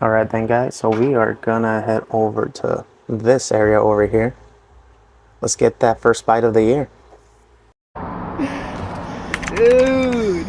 Alright then guys, so we are gonna head over to this area over here. Let's get that first bite of the year. Dude!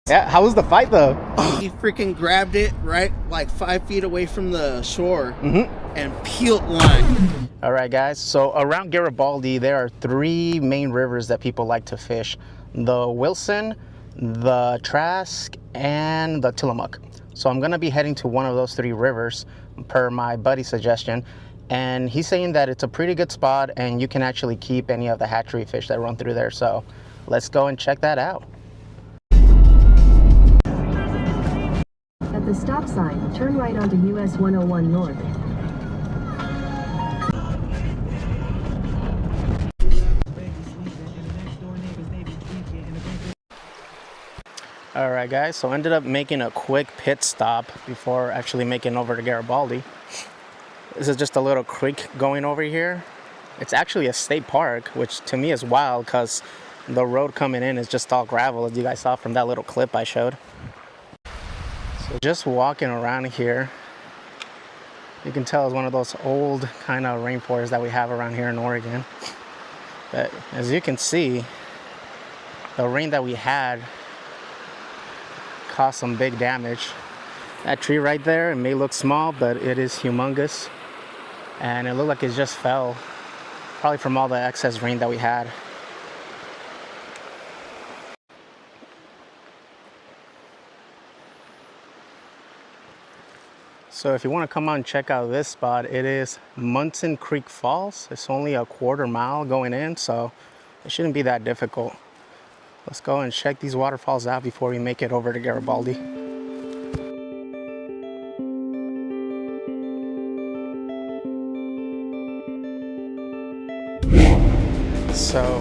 Yeah, how was the fight though? He freaking grabbed it right like 5 feet away from the shore and peeled line. Alright guys, so around Garibaldi there are 3 main rivers that people like to fish. The Wilson, the Trask, and the Tillamook. So I'm gonna be heading to one of those 3 rivers per my buddy's suggestion, and he's saying that it's a pretty good spot and you can actually keep any of the hatchery fish that run through there. So let's go and check that out. At the stop sign, turn right onto US 101 North. Alright guys, so I ended up making a quick pit stop before actually making over to Garibaldi. This is just a little creek going over here. It's actually a state park, which to me is wild because the road coming in is just all gravel, as you guys saw from that little clip I showed. So just walking around here, you can tell it's one of those old kind of rainforests that we have around here in Oregon. But as you can see, the rain that we had caused some big damage. That tree right there, it may look small, but it is humongous. And it looked like it just fell, probably from all the excess rain that we had. So if you want to come on and check out this spot, it is Munson Creek Falls. It's only a 1/4 mile going in, so it shouldn't be that difficult. Let's go and check these waterfalls out before we make it over to Garibaldi. So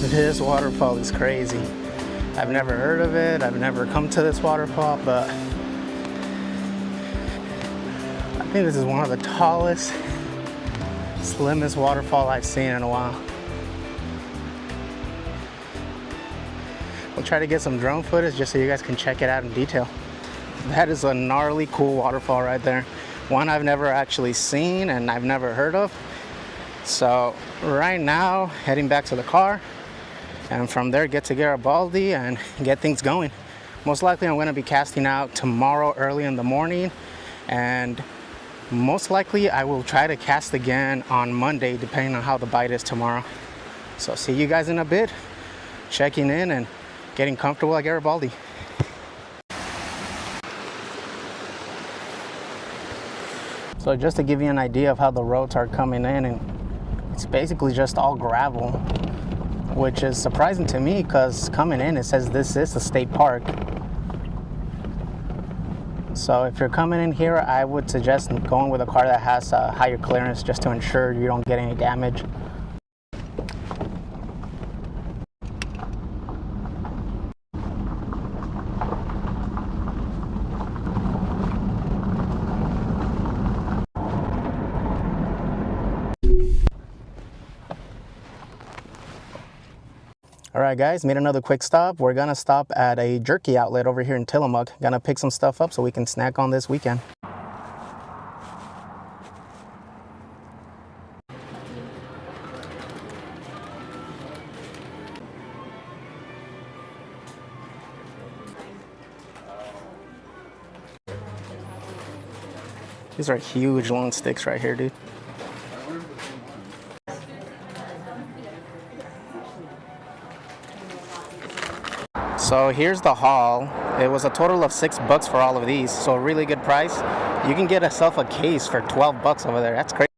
this waterfall is crazy. I've never heard of it. I've never come to this waterfall, but I think this is one of the tallest, slimmest waterfall I've seen in a while. We'll try to get some drone footage just so you guys can check it out in detail. That is a gnarly cool waterfall right there. One I've never actually seen and I've never heard of. So right now, heading back to the car, and from there get to Garibaldi and get things going. Most likely I'm gonna be casting out tomorrow early in the morning, and most likely I will try to cast again on Monday depending on how the bite is tomorrow. So see you guys in a bit, checking in and getting comfortable at Garibaldi. So just to give you an idea of how the roads are coming in, and it's basically just all gravel, which is surprising to me because coming in it says this is a state park. So if you're coming in here, I would suggest going with a car that has a higher clearance just to ensure you don't get any damage. Alright guys, made another quick stop. We're gonna stop at a jerky outlet over here in Tillamook. Gonna pick some stuff up so we can snack on this weekend. These are huge long sticks right here, dude. So here's the haul. It was a total of $6 for all of these, so a really good price. You can get yourself a case for $12 over there. That's crazy.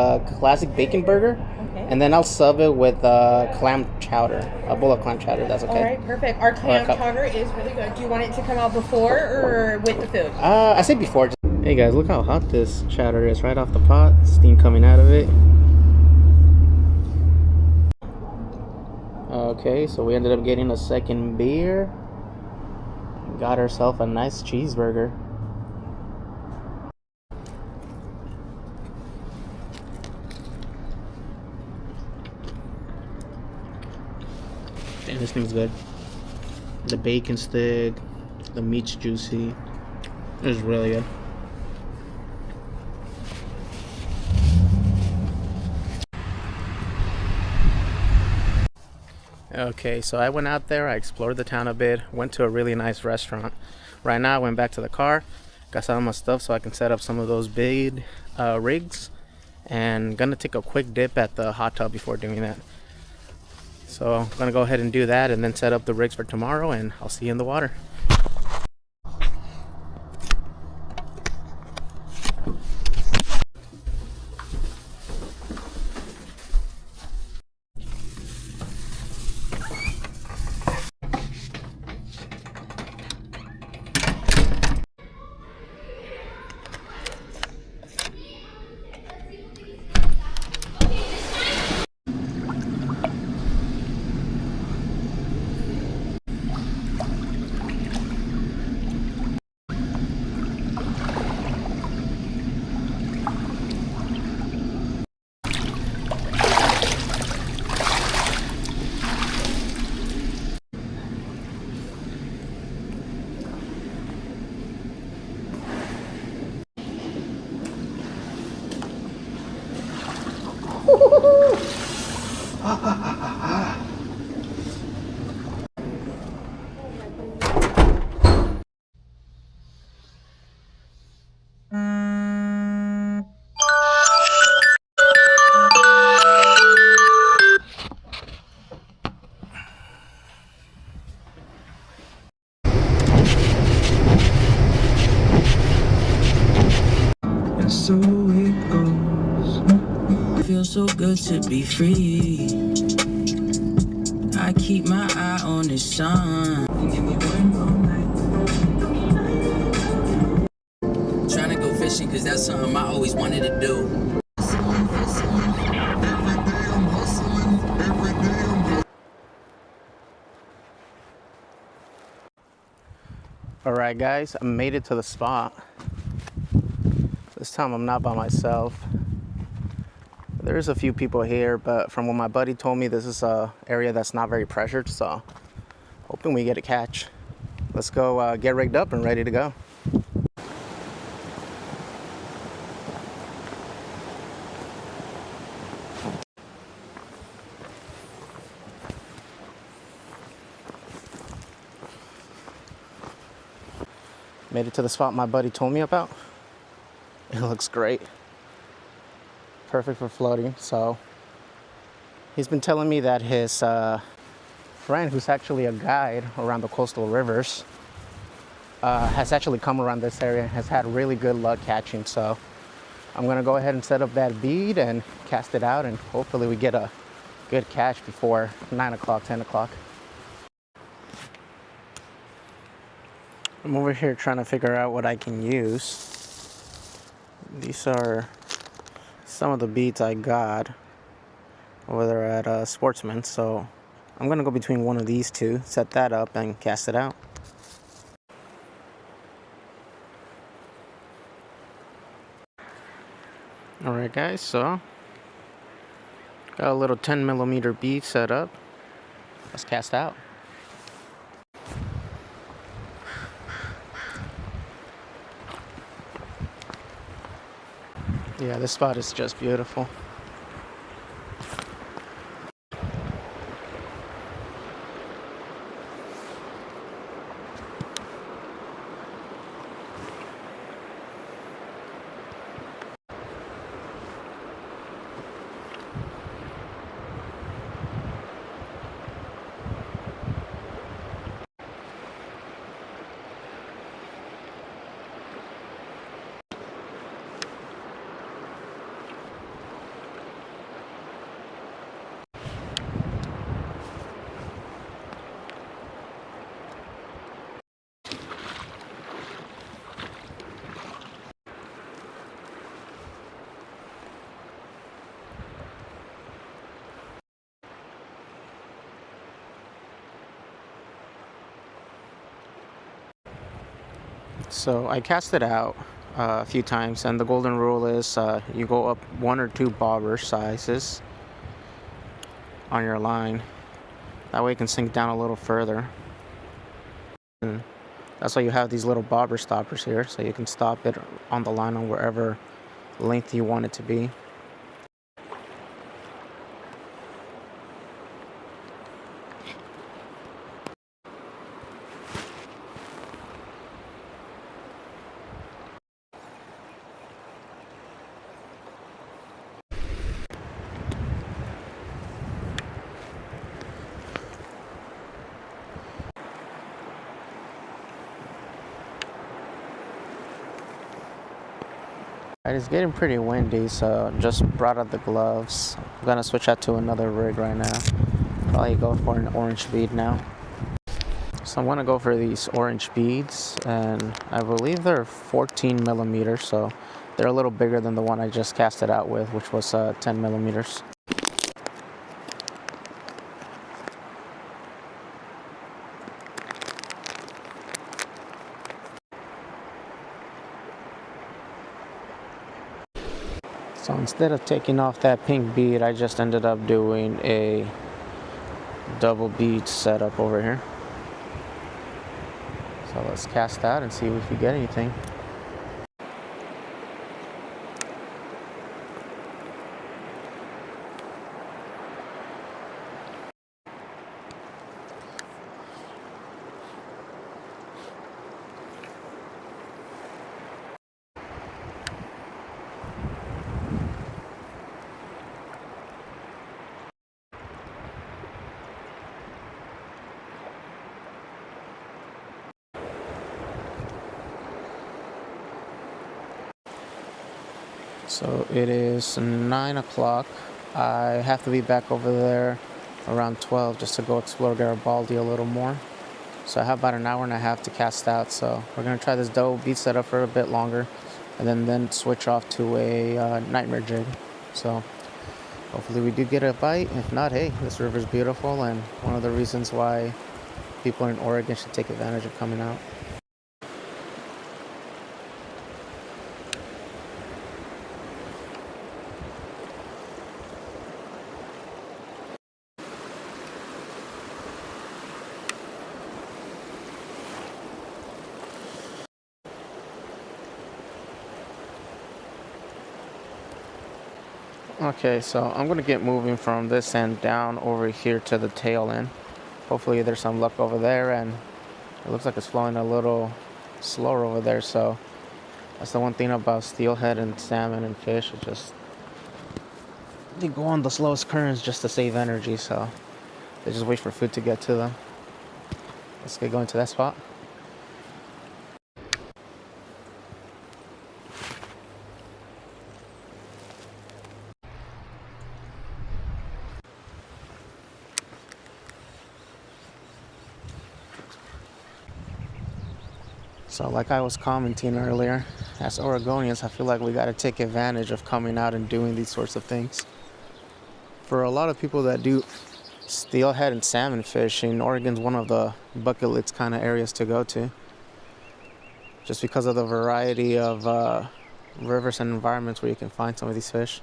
A classic bacon burger, Okay. and then I'll sub it with clam chowder, a bowl of clam chowder. That's okay. All right, perfect. Our clam cup. chowder is really good. Do you want it to come out before or with the food? I say before. Hey guys, look how hot this chowder is right off the pot. Steam coming out of it. Okay, so we ended up getting a second beer. Got ourselves a nice cheeseburger. Damn, this thing's good. The bacon's thick, the meat's juicy. It's really good. Okay, so I went out there, I explored the town a bit, went to a really nice restaurant. Right now I went back to the car, got some of my stuff so I can set up some of those big rigs, and gonna take a quick dip at the hot tub before doing that. So I'm gonna go ahead and do that and then set up the rigs for tomorrow, and I'll see you in the water. And so it goes. Feels so good to be free. I keep my eye on the sun. Trying to go fishing, cause that's something I always wanted to do. Alright guys, I made it to the spot. This time I'm not by myself. There's a few people here, but from what my buddy told me, this is a area that's not very pressured, so hoping we get a catch. Let's go get rigged up and ready to go. Made it to the spot my buddy told me about. It looks great. Perfect for floating. So he's been telling me that his friend, who's actually a guide around the coastal rivers, has actually come around this area and has had really good luck catching. So I'm gonna go ahead and set up that bead and cast it out, and hopefully we get a good catch before 9 o'clock, 10 o'clock. I'm over here trying to figure out what I can use. These are some of the beads I got over there at Sportsman, so I'm gonna go between one of these two, set that up and cast it out. Alright guys, so got a little 10mm bead set up. Let's cast out. Yeah, this spot is just beautiful. So I cast it out a few times, and the golden rule is you go up 1 or 2 bobber sizes on your line. That way it can sink down a little further. And that's why you have these little bobber stoppers here, so you can stop it on the line on wherever length you want it to be. It's getting pretty windy, so just brought out the gloves. I'm gonna switch out to another rig right now. Probably go for an orange bead now. So I'm gonna go for these orange beads, and I believe they're 14 millimeters, so they're a little bigger than the one I just cast it out with, which was 10 millimeters. So instead of taking off that pink bead, I just ended up doing a double bead setup over here. So let's cast that and see if we get anything. So it is 9 o'clock. I have to be back over there around 12 just to go explore Garibaldi a little more. So I have about an hour and a half to cast out. So we're going to try this double bead setup for a bit longer, and then switch off to a nightmare jig. So hopefully we do get a bite. If not, hey, this river is beautiful, and one of the reasons why people in Oregon should take advantage of coming out. Okay, so I'm gonna get moving from this end down over here to the tail end. Hopefully there's some luck over there, and it looks like it's flowing a little slower over there. So that's the one thing about steelhead and salmon and fish. It just, they go on the slowest currents just to save energy, so they just wait for food to get to them. Let's get going to that spot. So like I was commenting earlier, as Oregonians, I feel like we got to take advantage of coming out and doing these sorts of things. For a lot of people that do steelhead and salmon fishing, Oregon's one of the bucket list kind of areas to go to, just because of the variety of rivers and environments where you can find some of these fish.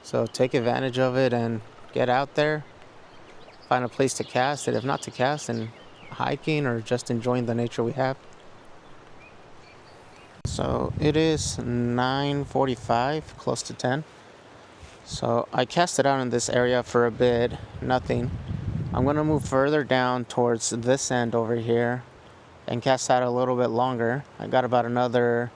So take advantage of it and get out there, find a place to cast it. If not to cast, then hiking or just enjoying the nature we have. So it is 9:45, close to 10. So I cast it out in this area for a bit, nothing. I'm gonna move further down towards this end over here and cast out a little bit longer. I got about another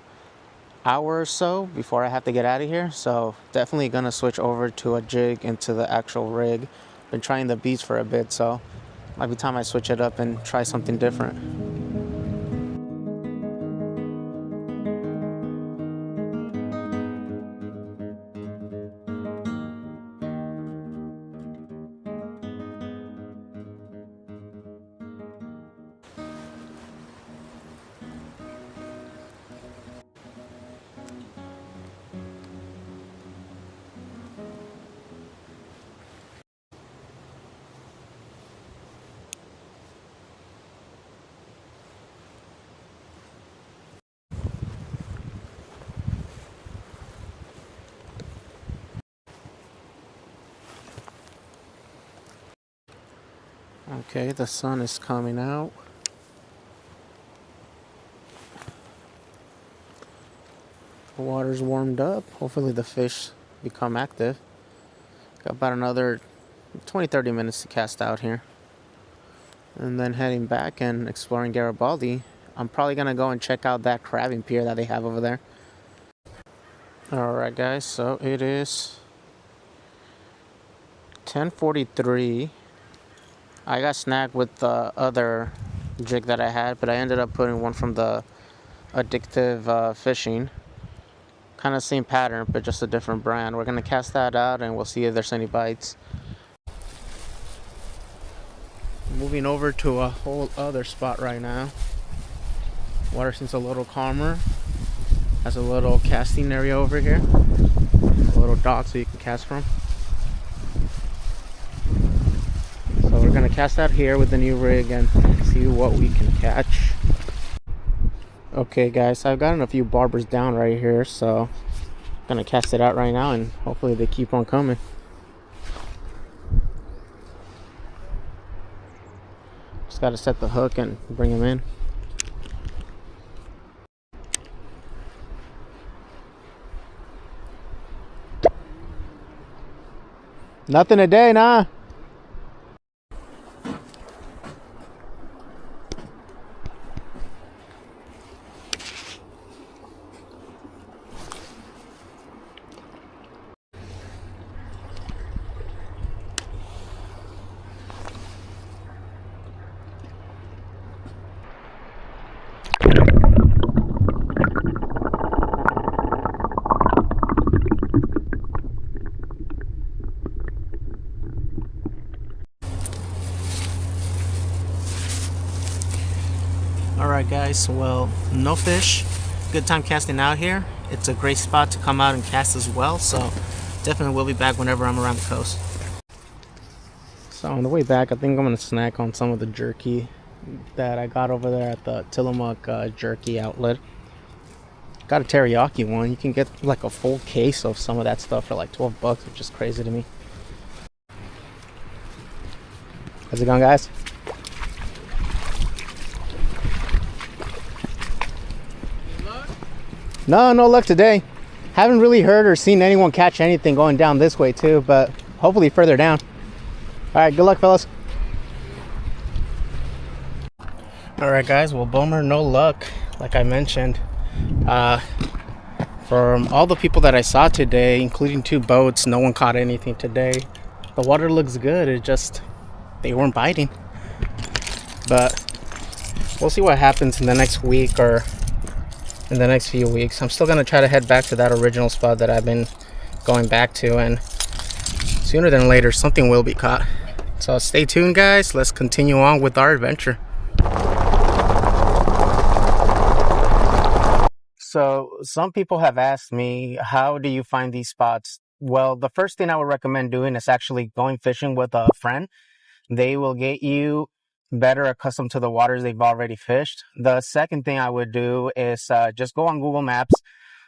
hour or so before I have to get out of here, so definitely gonna switch over to a jig into the actual rig. Been trying the beats for a bit, so might be time I switch it up and try something different. Okay, the sun is coming out. The water's warmed up. Hopefully the fish become active. Got about another 20-30 minutes to cast out here. And then heading back and exploring Garibaldi. I'm probably going to go and check out that crabbing pier that they have over there. Alright guys, so it is 10:43. I got snagged with the other jig that I had, but I ended up putting one from the addictive fishing. Kind of same pattern, but just a different brand. We're going to cast that out and we'll see if there's any bites. Moving over to a whole other spot right now. Water seems a little calmer. Has a little casting area over here. A little dock so you can cast from. So we're going to cast out here with the new rig and see what we can catch. Okay guys, I've gotten a few barbers down right here, so I'm gonna cast it out right now and hopefully they keep on coming. Just gotta set the hook and bring them in. Nothing today, nah. Alright guys, well, no fish. Good time casting out here. It's a great spot to come out and cast as well, so definitely will be back whenever I'm around the coast. So on the way back, I think I'm going to snack on some of the jerky that I got over there at the Tillamook jerky outlet. Got a teriyaki one. You can get like a full case of some of that stuff for like 12 bucks, which is crazy to me. How's it going, guys? No luck today. Haven't really heard or seen anyone catch anything going down this way too, but hopefully further down. All right, good luck, fellas. All right, guys. Well, Boomer, no luck, like I mentioned. From all the people that I saw today, including 2 boats, no one caught anything today. The water looks good. It just, they weren't biting. But we'll see what happens in the next week or in the next few weeks. I'm still going to try to head back to that original spot that I've been going back to, and sooner than later something will be caught. So stay tuned, guys. Let's continue on with our adventure. So some people have asked me, how do you find these spots? Well, the first thing I would recommend doing is actually going fishing with a friend. They will get you better accustomed to the waters they've already fished. The second thing I would do is just go on Google Maps,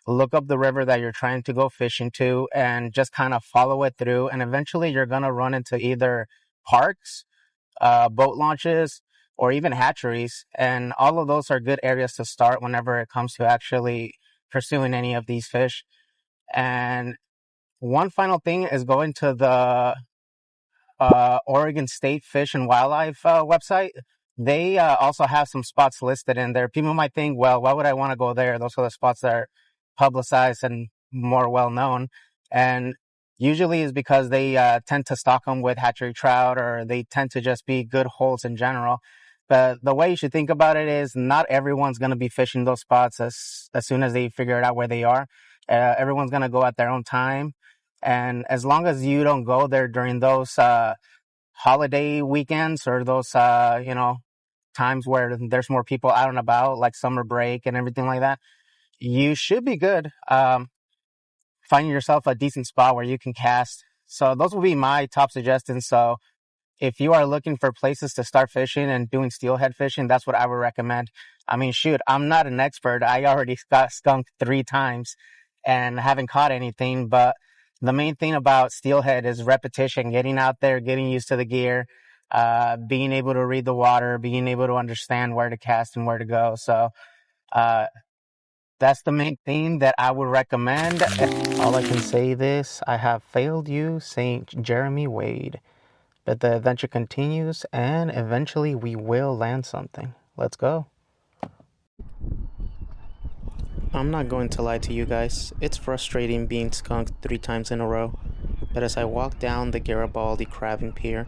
look up the river that you're trying to go fishing to, and just kind of follow it through. And eventually you're going to run into either parks, boat launches, or even hatcheries. And all of those are good areas to start whenever it comes to actually pursuing any of these fish. And one final thing is going to the Oregon State Fish and Wildlife website. They also have some spots listed in there. People might think, well, why would I want to go there? Those are the spots that are publicized and more well known. And usually is because they tend to stock them with hatchery trout, or they tend to just be good holes in general. But the way you should think about it is not everyone's going to be fishing those spots as soon as they figure out where they are. Everyone's going to go at their own time. And as long as you don't go there during those holiday weekends or those, times where there's more people out and about, like summer break and everything like that, you should be good. Finding yourself a decent spot where you can cast. So those will be my top suggestions. So if you are looking for places to start fishing and doing steelhead fishing, that's what I would recommend. I mean, shoot, I'm not an expert. I already got skunked 3 times and haven't caught anything, but the main thing about steelhead is repetition, getting out there, getting used to the gear, being able to read the water, being able to understand where to cast and where to go. So that's the main thing that I would recommend. All I can say this, I have failed you, St. Jeremy Wade. But the adventure continues, and eventually we will land something. Let's go. I'm not going to lie to you guys. It's frustrating being skunked 3 times in a row. But as I walk down the Garibaldi crabbing pier,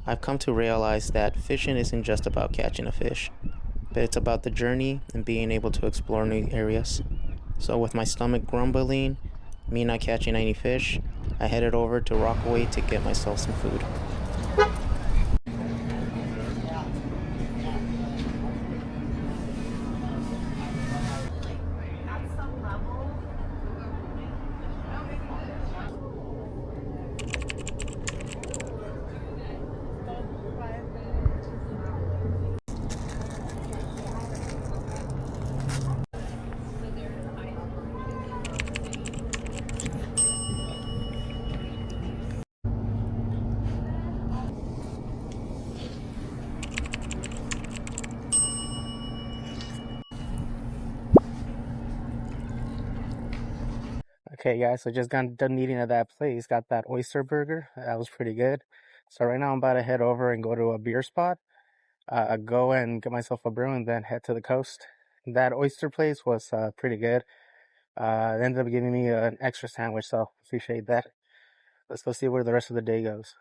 I've come to realize that fishing isn't just about catching a fish, but it's about the journey and being able to explore new areas. So with my stomach grumbling, me not catching any fish, I headed over to Rockaway to get myself some food. Okay guys, so just got done eating at that place. Got that oyster burger. That was pretty good. So right now I'm about to head over and go to a beer spot. Go and get myself a brew and then head to the coast. That oyster place was pretty good. They ended up giving me an extra sandwich, so appreciate that. Let's go see where the rest of the day goes.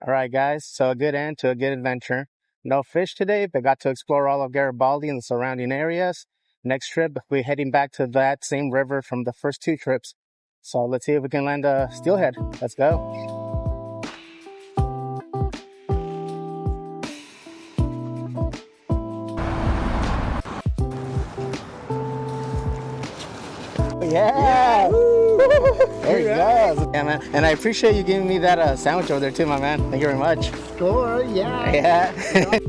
All right, guys, so a good end to a good adventure. No fish today, but got to explore all of Garibaldi and the surrounding areas. Next trip, we're heading back to that same river from the first 2 trips. So let's see if we can land a steelhead. Let's go. Yeah! There you go. Yeah, man. And I appreciate you giving me that sandwich over there too, my man. Thank you very much. Sure, yeah. Yeah.